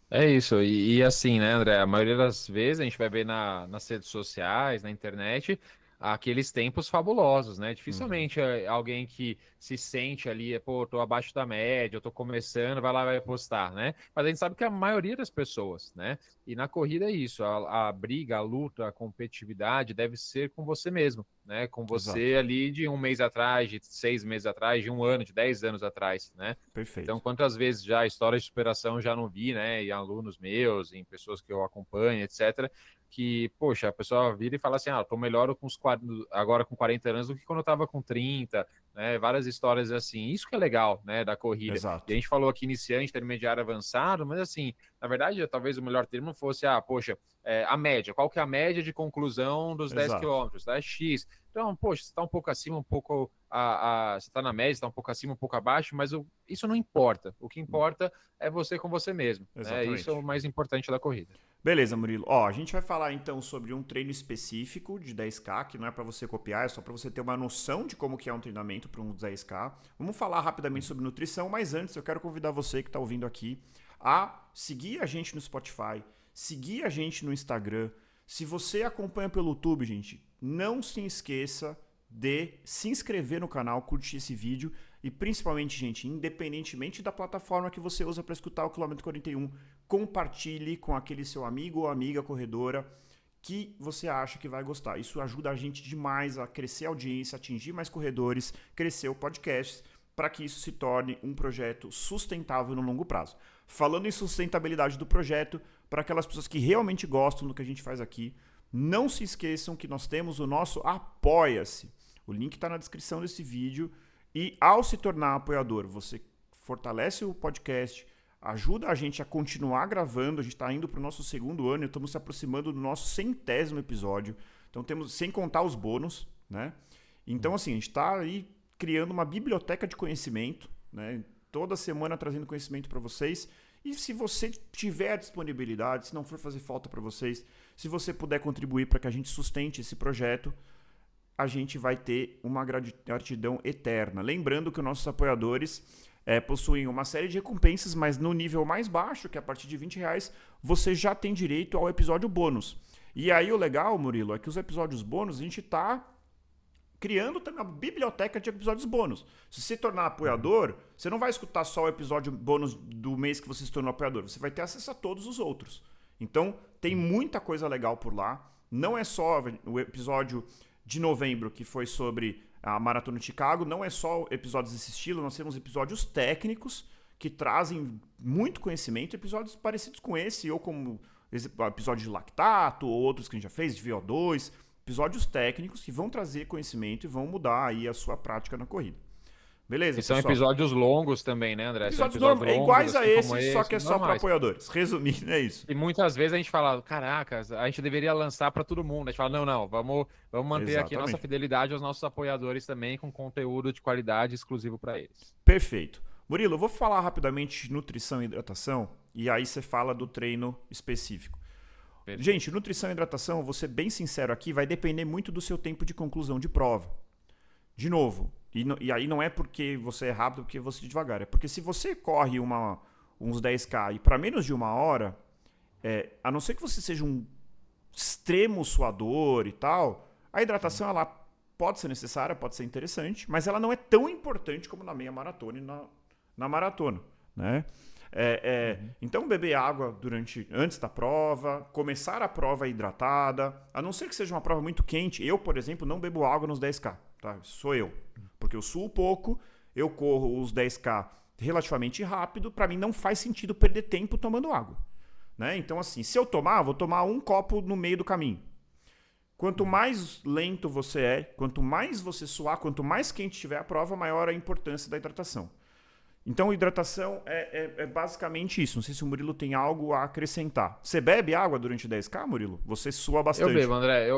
É isso, e assim, né, André? A maioria das vezes a gente vai ver nas redes sociais, na internet, aqueles tempos fabulosos, né? Dificilmente alguém que se sente ali, pô, tô abaixo da média, eu tô começando, vai lá e vai postar, né? Mas a gente sabe que a maioria das pessoas, né? E na corrida é isso, a briga, a luta, a competitividade deve ser com você mesmo, né? Com você ali de 1 mês atrás, de 6 meses atrás, de 1 ano, de 10 anos atrás, né? Perfeito. Então, quantas vezes já histórias de superação já não vi, né? Em alunos meus, em pessoas que eu acompanho, etc., que, poxa, a pessoa vira e fala assim, tô melhor agora com 40 anos do que quando eu tava com 30, né? Várias histórias assim. Isso que é legal, né, da corrida. Exato. E a gente falou aqui iniciante, intermediário, avançado, mas assim, na verdade, talvez o melhor termo fosse, poxa, a média. Qual que é a média de conclusão dos 10 quilômetros? Tá? X. Então, poxa, você está um pouco acima, um pouco... você está na média, está um pouco acima, um pouco abaixo, mas isso não importa. O que importa é você com você mesmo. Né? Isso é o mais importante da corrida. Beleza, Murilo. A gente vai falar então sobre um treino específico de 10K, que não é para você copiar, é só para você ter uma noção de como que é um treinamento para um 10K. Vamos falar rapidamente sobre nutrição, mas antes eu quero convidar você que está ouvindo aqui a seguir a gente no Spotify, seguir a gente no Instagram. Se você acompanha pelo YouTube, gente, não se esqueça de se inscrever no canal, curtir esse vídeo e principalmente, gente, independentemente da plataforma que você usa para escutar o Quilômetro 41, compartilhe com aquele seu amigo ou amiga corredora que você acha que vai gostar. Isso ajuda a gente demais a crescer a audiência, atingir mais corredores, crescer o podcast, para que isso se torne um projeto sustentável no longo prazo. Falando em sustentabilidade do projeto, para aquelas pessoas que realmente gostam do que a gente faz aqui, não se esqueçam que nós temos o nosso Apoia-se. O link está na descrição desse vídeo. E ao se tornar apoiador, você fortalece o podcast, ajuda a gente a continuar gravando. A gente está indo para o nosso 2º ano e estamos se aproximando do nosso 100º episódio. Então temos, sem contar os bônus, né? Então assim, a gente está aí criando uma biblioteca de conhecimento, né? Toda semana trazendo conhecimento para vocês. E se você tiver disponibilidade, se não for fazer falta para vocês, se você puder contribuir para que a gente sustente esse projeto, a gente vai ter uma gratidão eterna. Lembrando que os nossos apoiadores possuem uma série de recompensas, mas no nível mais baixo, que é a partir de R$20, você já tem direito ao episódio bônus. E aí o legal, Murilo, é que os episódios bônus a gente tá criando também uma biblioteca de episódios bônus. Se você se tornar apoiador, você não vai escutar só o episódio bônus do mês que você se tornou apoiador, você vai ter acesso a todos os outros. Então, tem muita coisa legal por lá. Não é só o episódio de novembro, que foi sobre a Maratona de Chicago, não é só episódios desse estilo, nós temos episódios técnicos que trazem muito conhecimento, episódios parecidos com esse, ou como episódio de lactato, ou outros que a gente já fez, de VO2, episódios técnicos que vão trazer conhecimento e vão mudar aí a sua prática na corrida. Beleza, e são pessoal? episódios longos também, né, André? São Episódios longos, iguais a assim esse, só que é só para apoiadores. Resumindo, é isso. E muitas vezes a gente fala, caracas, a gente deveria lançar para todo mundo. A gente fala, não, vamos manter aqui a nossa fidelidade aos nossos apoiadores também, com conteúdo de qualidade exclusivo para eles. Perfeito. Murilo, eu vou falar rapidamente de nutrição e hidratação, e aí você fala do treino específico. Perfeito. Gente, nutrição e hidratação, vou ser bem sincero aqui, vai depender muito do seu tempo de conclusão de prova. De novo, e aí não é porque você é rápido, porque você é devagar. É porque se você corre uns 10K e para menos de 1 hora, a não ser que você seja um extremo suador e tal, a hidratação ela pode ser necessária, pode ser interessante, mas ela não é tão importante como na meia maratona e na maratona, né? Então beber água antes da prova, começar a prova hidratada, a não ser que seja uma prova muito quente. Eu, por exemplo, não bebo água nos 10K, tá? Sou eu, porque eu suo pouco, eu corro os 10K relativamente rápido, para mim não faz sentido perder tempo tomando água, né? Então assim, se eu vou tomar um copo no meio do caminho. Quanto mais lento você é, quanto mais você suar, quanto mais quente tiver a prova, maior a importância da hidratação. Então, hidratação é basicamente isso. Não sei se o Murilo tem algo a acrescentar. Você bebe água durante 10K, Murilo? Você sua bastante. Eu bebo, André.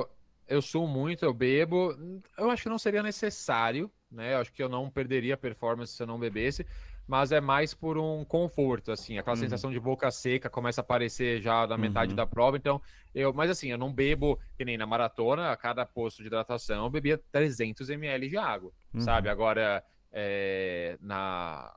Eu suo muito, eu bebo. Eu acho que não seria necessário, né? Eu acho que eu não perderia a performance se eu não bebesse. Mas é mais por um conforto, assim. Aquela sensação de boca seca começa a aparecer já na metade da prova. Então, mas assim, eu não bebo, que nem na maratona, a cada posto de hidratação, eu bebia 300 ml de água, sabe? Agora... na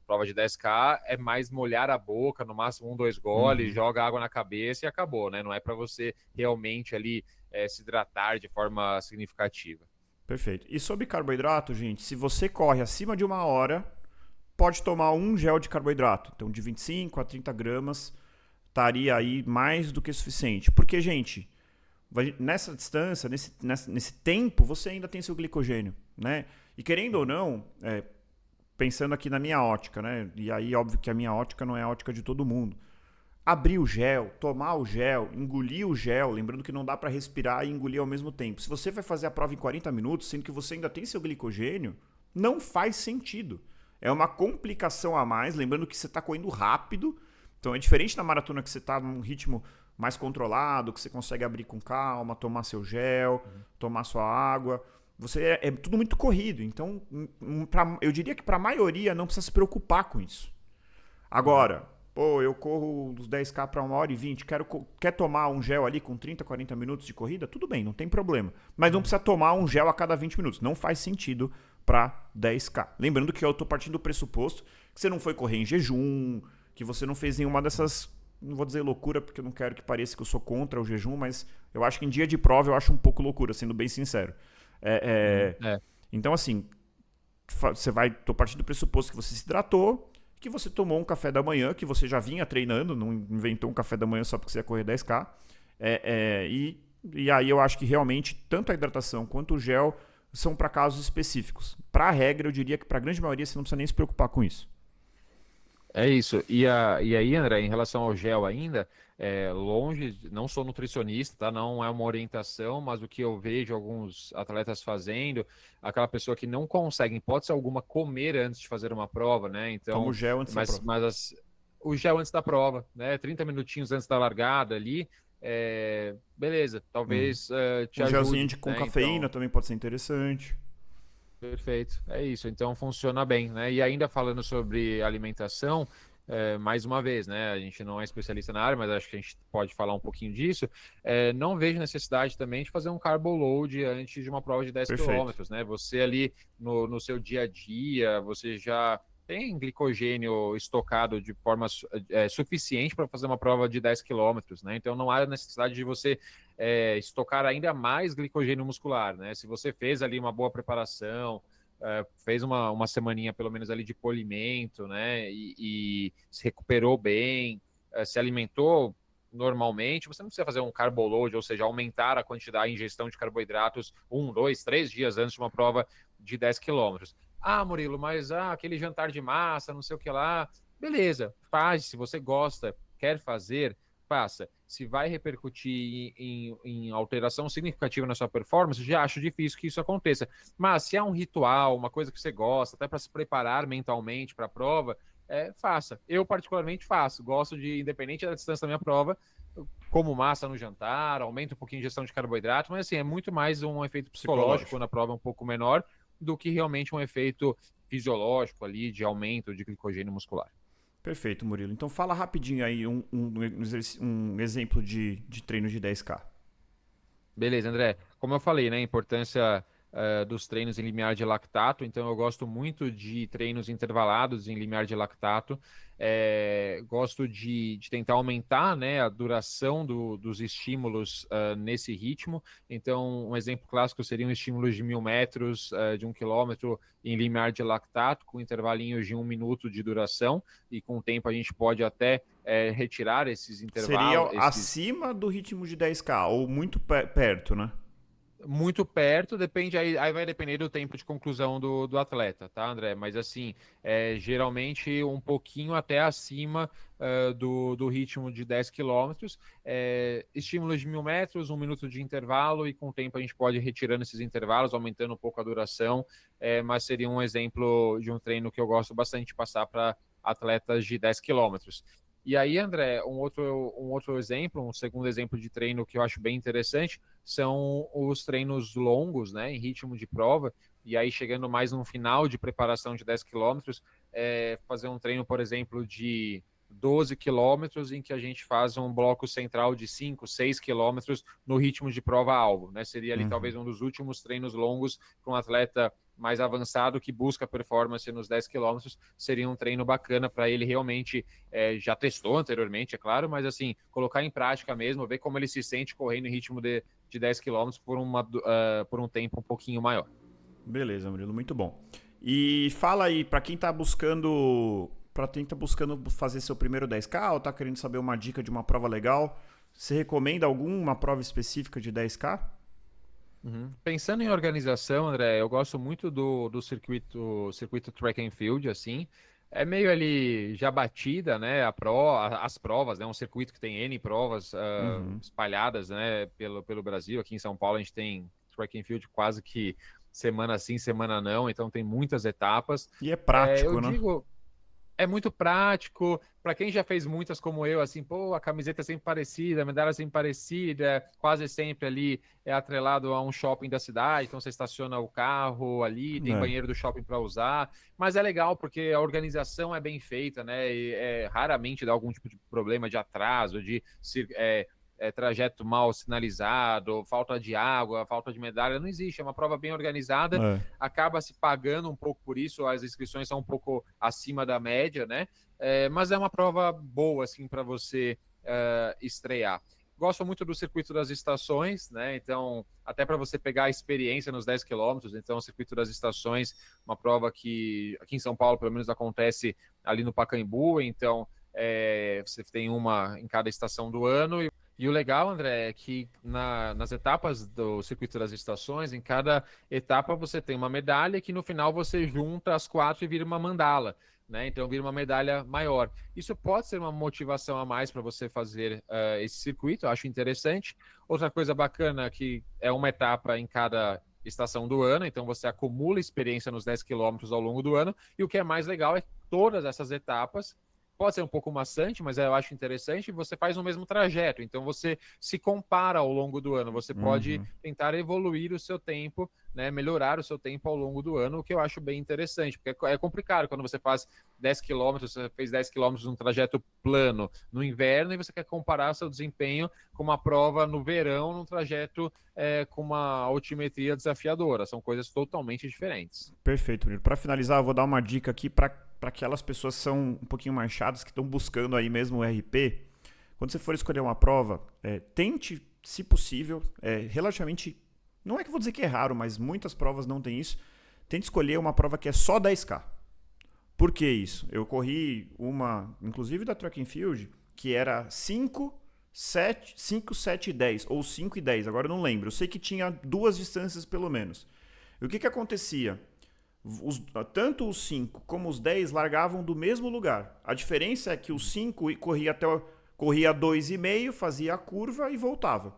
prova de 10K é mais molhar a boca, no máximo 1, 2 goles, joga água na cabeça e acabou, né? Não é para você realmente ali se hidratar de forma significativa. Perfeito. E sobre carboidrato, gente, se você corre acima de 1 hora, pode tomar um gel de carboidrato. Então, de 25 a 30 gramas, estaria aí mais do que suficiente. Porque, gente, nessa distância, nesse tempo, você ainda tem seu glicogênio, né? E querendo ou não, pensando aqui na minha ótica, né? E aí, óbvio que a minha ótica não é a ótica de todo mundo. Abrir o gel, tomar o gel, engolir o gel, lembrando que não dá para respirar e engolir ao mesmo tempo. Se você vai fazer a prova em 40 minutos, sendo que você ainda tem seu glicogênio, não faz sentido. É uma complicação a mais, lembrando que você está correndo rápido. Então é diferente da maratona que você está num ritmo mais controlado, que você consegue abrir com calma, tomar seu gel, tomar sua água. É tudo muito corrido, então eu diria que para a maioria não precisa se preocupar com isso. Agora, eu corro os 10K para 1h20, quer tomar um gel ali com 30, 40 minutos de corrida? Tudo bem, não tem problema. Mas não precisa tomar um gel a cada 20 minutos, não faz sentido para 10K. Lembrando que eu estou partindo do pressuposto que você não foi correr em jejum, que você não fez nenhuma dessas, não vou dizer loucura, porque eu não quero que pareça que eu sou contra o jejum, mas eu acho que em dia de prova eu acho um pouco loucura, sendo bem sincero. Então, assim, tô partindo do pressuposto que você se hidratou, que você tomou um café da manhã, que você já vinha treinando, não inventou um café da manhã só porque você ia correr 10K. E aí eu acho que realmente tanto a hidratação quanto o gel são para casos específicos. Para a regra, eu diria que para a grande maioria você não precisa nem se preocupar com isso. É isso. E aí, André, em relação ao gel ainda, longe, não sou nutricionista, tá? Não é uma orientação, mas o que eu vejo alguns atletas fazendo, aquela pessoa que não consegue, em hipótese alguma, comer antes de fazer uma prova, né? Então, toma o gel antes da prova. O gel antes da prova, né? 30 minutinhos antes da largada ali, beleza, talvez te ajude. Um gelzinho com cafeína também pode ser interessante. Perfeito, é isso, então funciona bem, né? E ainda falando sobre alimentação, mais uma vez, né? A gente não é especialista na área, mas acho que a gente pode falar um pouquinho disso. Não vejo necessidade também de fazer um carbo load antes de uma prova de 10 km, né? Você ali no seu dia a dia, você já tem glicogênio estocado de forma suficiente para fazer uma prova de 10 quilômetros, né? Então não há necessidade de você estocar ainda mais glicogênio muscular, né? Se você fez ali uma boa preparação, fez uma semaninha pelo menos ali de polimento, né? E se recuperou bem, se alimentou normalmente, você não precisa fazer um carboload, ou seja, aumentar a quantidade, a ingestão de carboidratos 1, 2, 3 dias antes de uma prova de 10 quilômetros. Ah, Murilo, mas aquele jantar de massa, não sei o que lá. Beleza, faz. Se você gosta, quer fazer, faça. Se vai repercutir em alteração significativa na sua performance, já acho difícil que isso aconteça. Mas se é um ritual, uma coisa que você gosta, até para se preparar mentalmente para a prova, faça. Eu, particularmente, faço. Gosto de, independente da distância da minha prova, como massa no jantar, aumenta um pouquinho a ingestão de carboidrato, mas assim, é muito mais um efeito psicológico na prova um pouco menor do que realmente um efeito fisiológico ali de aumento de glicogênio muscular. Perfeito, Murilo. Então fala rapidinho aí um exemplo de treino de 10K. Beleza, André. Como eu falei, né, a importância dos treinos em limiar de lactato, então eu gosto muito de treinos intervalados em limiar de lactato. Gosto de tentar aumentar, né, a duração dos estímulos nesse ritmo. Então, um exemplo clássico seria um estímulo de 1.000 metros, de 1 quilômetro em limiar de lactato, com intervalinhos de 1 minuto de duração, e com o tempo a gente pode até retirar esses intervalos. Seria acima do ritmo de 10K, ou muito perto, né? Muito perto, depende, aí vai depender do tempo de conclusão do atleta, tá, André? Mas assim, geralmente um pouquinho até acima do ritmo de 10 quilômetros, estímulos de 1.000 metros, 1 minuto de intervalo, e com o tempo a gente pode ir retirando esses intervalos, aumentando um pouco a duração, mas seria um exemplo de um treino que eu gosto bastante de passar para atletas de 10 quilômetros. E aí, André, um outro exemplo, um segundo exemplo de treino que eu acho bem interessante, são os treinos longos, né, em ritmo de prova, e aí chegando mais no final de preparação de 10 quilômetros, fazer um treino, por exemplo, de 12 quilômetros, em que a gente faz um bloco central de 5, 6 quilômetros no ritmo de prova-alvo, né? Seria ali talvez um dos últimos treinos longos para um atleta mais avançado que busca performance nos 10 quilômetros, seria um treino bacana para ele realmente, já testou anteriormente, é claro, mas assim, colocar em prática mesmo, ver como ele se sente correndo em ritmo de 10 quilômetros por um tempo um pouquinho maior. Beleza, Murilo, muito bom. E fala aí, para quem tá buscando fazer seu primeiro 10K ou tá querendo saber uma dica de uma prova legal, você recomenda alguma prova específica de 10K? Uhum. Pensando em organização, André, eu gosto muito do circuito track and field, assim. É meio ali já batida, né? As provas, né? Um circuito que tem N provas espalhadas, né? Pelo Brasil. Aqui em São Paulo a gente tem track and field quase que semana sim, semana não. Então tem muitas etapas. E é prático, eu né? digo, é muito prático. Para quem já fez muitas como eu, assim, pô, a camiseta é sempre parecida, a medalha é sempre parecida, quase sempre ali é atrelado a um shopping da cidade, então você estaciona o carro ali, tem banheiro do shopping para usar, mas é legal porque a organização é bem feita, né? E raramente dá algum tipo de problema de atraso, de trajeto mal sinalizado, falta de água, falta de medalha, não existe, é uma prova bem organizada, acaba se pagando um pouco por isso, as inscrições são um pouco acima da média, né? Mas é uma prova boa, assim, para você estrear. Gosto muito do circuito das estações, né? Então, até para você pegar a experiência nos 10 quilômetros, então o circuito das estações, uma prova que aqui em São Paulo, pelo menos, acontece ali no Pacaembu, então você tem uma em cada estação do ano. E o legal, André, é que nas etapas do circuito das estações, em cada etapa você tem uma medalha que no final você junta as 4 e vira uma mandala, né? Então vira uma medalha maior. Isso pode ser uma motivação a mais para você fazer esse circuito, eu acho interessante. Outra coisa bacana é que é uma etapa em cada estação do ano, então você acumula experiência nos 10 quilômetros ao longo do ano, e o que é mais legal é que todas essas etapas pode ser um pouco maçante, mas eu acho interessante, você faz o mesmo trajeto, então você se compara ao longo do ano, você pode tentar evoluir o seu tempo, né, melhorar o seu tempo ao longo do ano, o que eu acho bem interessante, porque é complicado quando você faz 10 quilômetros, você fez 10 quilômetros num trajeto plano no inverno e você quer comparar seu desempenho com uma prova no verão, num trajeto com uma altimetria desafiadora, são coisas totalmente diferentes. Perfeito, Murilo. Para finalizar, eu vou dar uma dica aqui para aquelas pessoas que são um pouquinho mais chatas, que estão buscando aí mesmo o RP, quando você for escolher uma prova, tente, se possível, relativamente, não é que eu vou dizer que é raro, mas muitas provas não tem isso, tente escolher uma prova que é só 10K. Por que isso? Eu corri uma, inclusive da Track and Field, que era 5, 7 e 10, ou 5 e 10, agora eu não lembro. Eu sei que tinha 2 distâncias pelo menos. E o que acontecia? Tanto os 5 como os 10 largavam do mesmo lugar. A diferença é que os 5 corria 2,5, fazia a curva e voltava.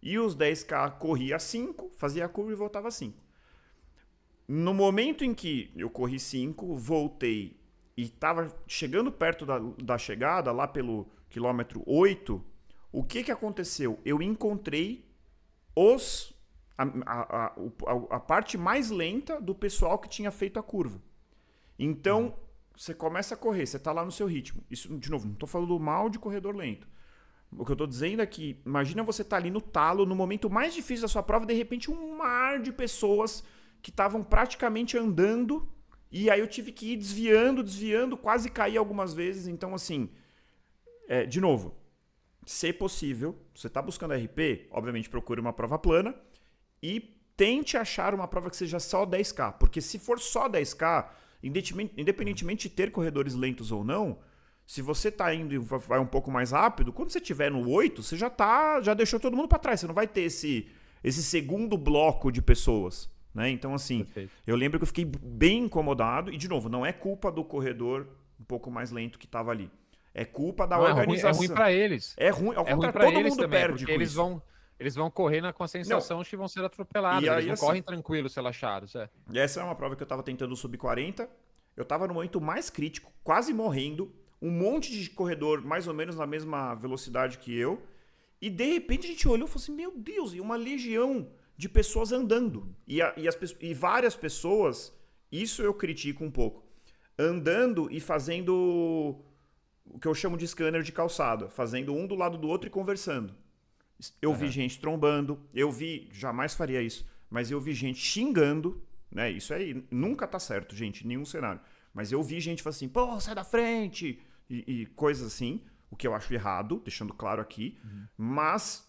E os 10K corria 5, fazia a curva e voltava 5. No momento em que eu corri 5, voltei e estava chegando perto da chegada, lá pelo quilômetro 8, o que aconteceu? Eu encontrei a parte mais lenta do pessoal que tinha feito a curva. Então, você começa a correr, você está lá no seu ritmo. Isso, de novo, não estou falando mal de corredor lento. O que eu estou dizendo é que, imagina você estar ali no talo, no momento mais difícil da sua prova, de repente um mar de pessoas que estavam praticamente andando, e aí eu tive que ir desviando, quase caí algumas vezes. Então, assim, de novo, se possível, você está buscando RP, obviamente procure uma prova plana, e tente achar uma prova que seja só 10K. Porque se for só 10K, independentemente de ter corredores lentos ou não, se você está indo e vai um pouco mais rápido, quando você estiver no 8, você já deixou todo mundo para trás. Você não vai ter esse segundo bloco de pessoas. Né? Então, assim, perfeito. Eu lembro que eu fiquei bem incomodado. E, de novo, não é culpa do corredor um pouco mais lento que estava ali. É culpa da organização. É ruim para eles. É ruim para todo mundo também, perde com eles vão correr com a sensação de que vão ser atropelados. Eles não correm tranquilos, relaxados. Essa é uma prova que eu estava tentando subir 40. Eu estava no momento mais crítico, quase morrendo. Um monte de corredor mais ou menos na mesma velocidade que eu. E, de repente, a gente olhou e falou assim, meu Deus, e uma legião de pessoas andando. E várias pessoas, isso eu critico um pouco, andando e fazendo o que eu chamo de scanner de calçada, fazendo um do lado do outro e conversando. Eu vi gente trombando, jamais faria isso, mas eu vi gente xingando, né? Isso aí nunca tá certo, gente, em nenhum cenário. Mas eu vi gente falando assim, pô, sai da frente, e coisas assim, o que eu acho errado, deixando claro aqui, mas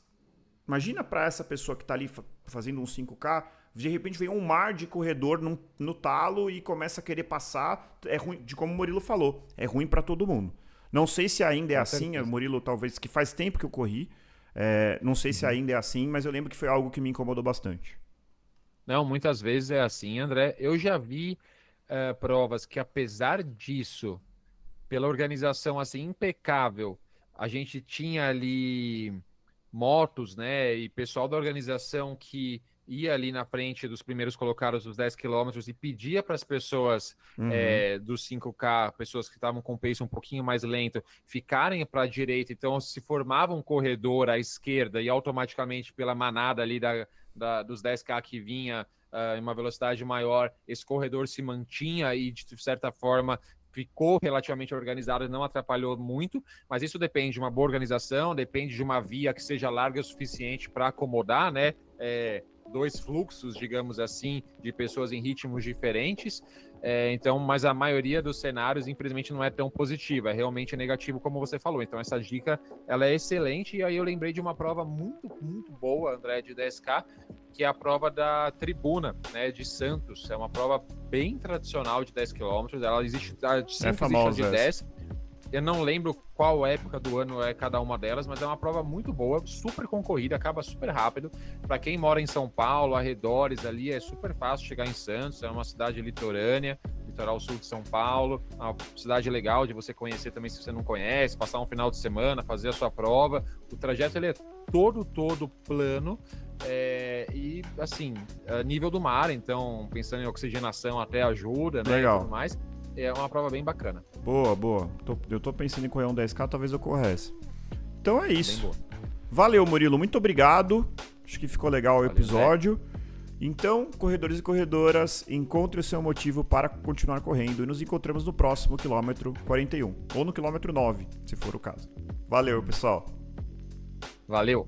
imagina para essa pessoa que tá ali fazendo um 5K, de repente vem um mar de corredor no talo e começa a querer passar, é ruim, de como o Murilo falou, é ruim para todo mundo. Não sei se ainda é assim, o Murilo talvez, que faz tempo que eu corri, não sei se ainda é assim, mas eu lembro que foi algo que me incomodou bastante. Não, muitas vezes é assim, André. Eu já vi provas que, apesar disso, pela organização assim impecável, a gente tinha ali motos, né, e pessoal da organização que ia ali na frente dos primeiros colocados dos 10 quilômetros e pedia para as pessoas dos 5K, pessoas que estavam com pace um pouquinho mais lento, ficarem para a direita. Então se formava um corredor à esquerda e automaticamente pela manada ali dos 10K que vinha em uma velocidade maior, esse corredor se mantinha e de certa forma ficou relativamente organizado e não atrapalhou muito, mas isso depende de uma boa organização, depende de uma via que seja larga o suficiente para acomodar, né? Dois fluxos, digamos assim, de pessoas em ritmos diferentes. Então, mas a maioria dos cenários, infelizmente, não é tão positiva, é realmente negativo, como você falou. Então, essa dica, ela é excelente. E aí eu lembrei de uma prova muito, muito boa, André, de 10K, que é a prova da Tribuna, né, de Santos. É uma prova bem tradicional de 10 km. Ela existe de 10. Eu não lembro qual época do ano é cada uma delas, mas é uma prova muito boa, super concorrida, acaba super rápido. Para quem mora em São Paulo, arredores ali, é super fácil chegar em Santos, é uma cidade litorânea, litoral sul de São Paulo, uma cidade legal de você conhecer também se você não conhece, passar um final de semana, fazer a sua prova. O trajeto ele é todo plano, e assim, nível do mar, então pensando em oxigenação até ajuda, né? Legal. E tudo mais. É uma prova bem bacana. Boa. Eu tô pensando em correr um 10K, talvez eu corra essa. Então é isso. Valeu, Murilo. Muito obrigado. Acho que ficou legal o episódio. Então, corredores e corredoras, encontre o seu motivo para continuar correndo. E nos encontramos no próximo quilômetro 41. Ou no quilômetro 9, se for o caso. Valeu, pessoal. Valeu.